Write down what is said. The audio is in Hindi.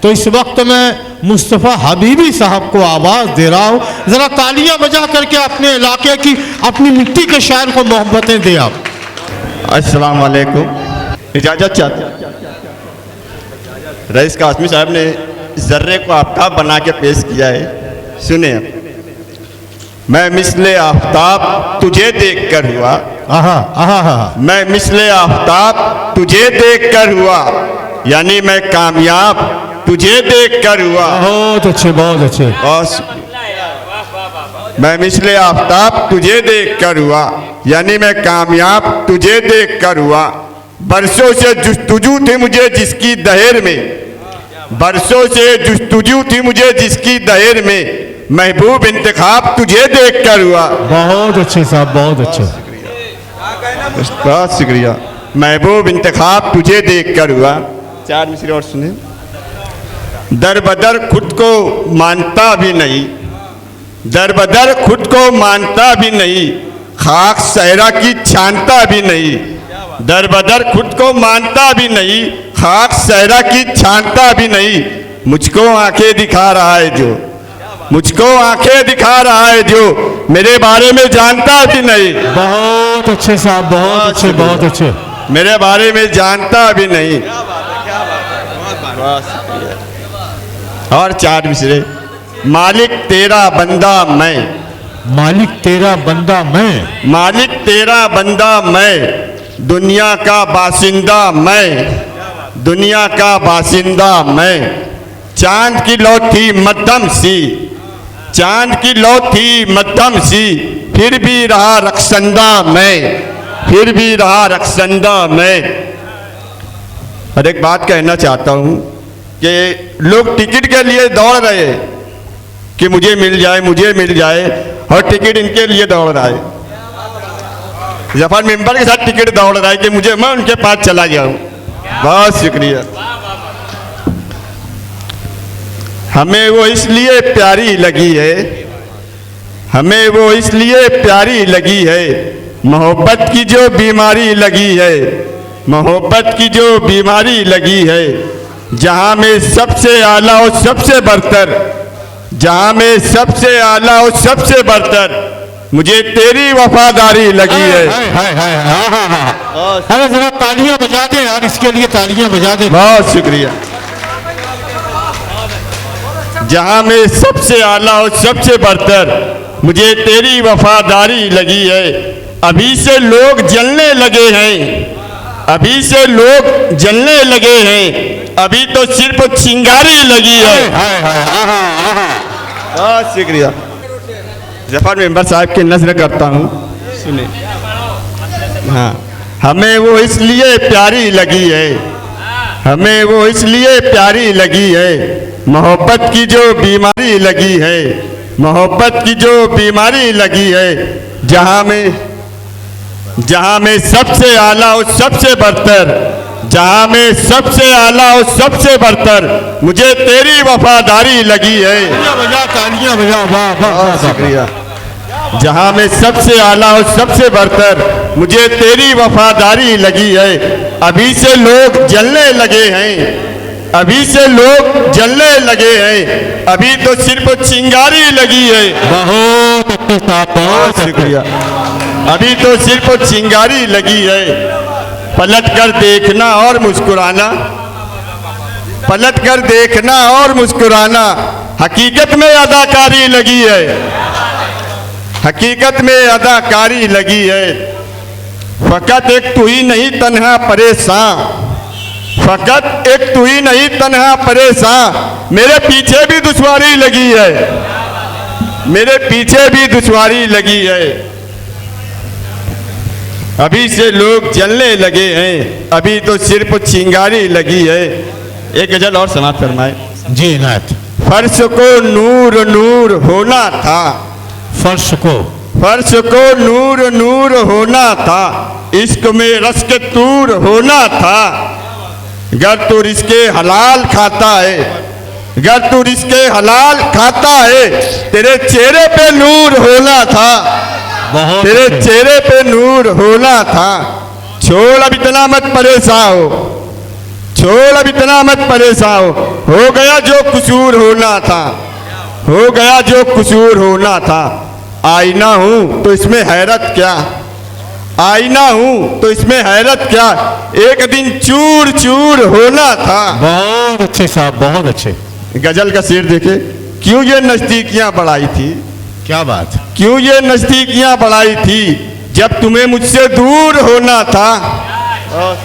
तो इस वक्त मैं मुस्तफ़ा हबीबी साहब को आवाज़ दे रहा हूँ, ज़रा तालियां बजा करके अपने इलाके की, अपनी मिट्टी के शायर को मोहब्बतें दे आप। अस्सलाम वालेकुम। इजाज़त चाहते रईस कासमी साहब ने ज़र्रे को आफ्ताब बना के पेश किया है, सुने। मैं मिसले आफ्ताब तुझे देख कर हुआ, मैं मिसले आफ्ताब तुझे देख कर हुआ, यानी मैं कामयाब तुझे देख कर हुआ। बहुत अच्छे, बहुत अच्छे। मैं मिसले आफ्ताब तुझे देख कर हुआ, यानी मैं कामयाब तुझे देख कर हुआ। बरसों से जुस्तुजू थी मुझे जिसकी दहेर में, बरसों से जुस्तुजू थी मुझे जिसकी दहेर में, महबूब इंतखाब तुझे देख कर हुआ। बहुत अच्छे साहब, बहुत अच्छे, बहुत शुक्रिया। महबूब इंतखाब तुझे देख कर हुआ। 4 मिसरे और सुने। दर बदर खुद को मानता भी नहीं, दर बदर खुद को मानता भी नहीं, खाक सहरा की छानता भी नहीं, दर बदर खुद को मानता भी नहीं, खाक सहरा की छानता भी नहीं। मुझको आंखें दिखा रहा है जो, मुझको आंखें दिखा रहा है जो, मेरे बारे में जानता भी नहीं। बहुत अच्छे साहब, बहुत अच्छे, बहुत अच्छे। मेरे बारे में जानता भी नहीं। और 4 मिसरे। मालिक तेरा बंदा मैं, मालिक तेरा बंदा मैं, मालिक तेरा बंदा मैं, दुनिया का बासिंदा मैं, दुनिया का बासिंदा मैं। चांद की लौ थी मध्यम सी, चांद की लौ थी मध्यम सी, फिर भी रहा रक्षंदा मैं, फिर भी रहा रक्षंदा मैं। और एक बात कहना चाहता हूँ कि लोग टिकट के लिए दौड़ रहे कि मुझे मिल जाए, मुझे मिल जाए, और टिकट इनके लिए दौड़ रहा है। जफर मेंबर के साथ टिकट दौड़ रहा है कि मुझे, मैं उनके पास चला जाऊं। बहुत शुक्रिया। हमें वो इसलिए प्यारी लगी है, हमें वो इसलिए प्यारी लगी है, मोहब्बत की जो बीमारी लगी है, मोहब्बत की जो बीमारी लगी है। जहां में सबसे आला और सबसे बरतर, जहां में सबसे आला और सबसे बरतर, मुझे तेरी वफादारी लगी है। अरे जरा तालियां बजा दे यार, इसके लिए तालियां बजा दे। बहुत शुक्रिया। जहां में सबसे आला और सबसे बरतर, मुझे तेरी वफादारी लगी है। अभी से लोग जलने लगे हैं, अभी से लोग जलने लगे हैं, अभी तो सिर्फ चिंगारी लगी है। बहुत शुक्रिया। जफर मेंबर साहब की नज़र करता हूँ, सुने। हाँ, हमें वो इसलिए प्यारी लगी है, हमें वो इसलिए प्यारी लगी है, मोहब्बत की जो बीमारी लगी है, मोहब्बत की जो बीमारी लगी है। जहां में सबसे आला और सबसे बरतर, जहां में सबसे आला और सबसे बरतर, मुझे तेरी वफादारी लगी है। तालियां बजा, वाह वाह, शुक्रिया। जहां में सबसे आला और सबसे बरतर, मुझे तेरी वफादारी लगी है। अभी से लोग जलने लगे हैं, अभी से लोग जलने लगे हैं, अभी तो सिर्फ चिंगारी लगी है। बहुत शुक्रिया। अभी तो सिर्फ चिंगारी लगी है। पलट कर देखना और मुस्कुराना, पलट कर देखना और मुस्कुराना, हकीकत में अदाकारी लगी है, हकीकत में अदाकारी लगी है। फकत एक तू ही नहीं तन्हा परेशान, फकत एक तू ही नहीं तन्हा परेशान, मेरे पीछे भी दुश्वारी लगी है, मेरे पीछे भी दुश्वारी लगी है। अभी से लोग जलने लगे हैं, अभी तो सिर्फ चिंगारी लगी है। एक गजल और समाप्त फरमाए जी नाथ। फर्श को नूर नूर होना था, फर्श को, फर्श को नूर नूर होना था, इश्क में रस के तूर होना था। गर तू रिश्के हलाल खाता है, गर तू रिश्के हलाल खाता है, तेरे चेहरे पे नूर होना था, तेरे चेहरे पे नूर होना था। छोड़ अब इतना मत परेशान हो, छोड़ अब इतना मत परेशान हो गया जो कसूर होना था, हो गया जो कसूर होना था। आईना हूं तो इसमें हैरत क्या, आईना हूं तो इसमें हैरत क्या, एक दिन चूर चूर होना था। बहुत अच्छे साहब, बहुत अच्छे। गजल का शेर देखे, क्यों ये नजदीकियां बढ़ाई थी, क्या बात है। क्यों ये नजदीकियां बढ़ाई थी, जब तुम्हें मुझसे दूर होना था।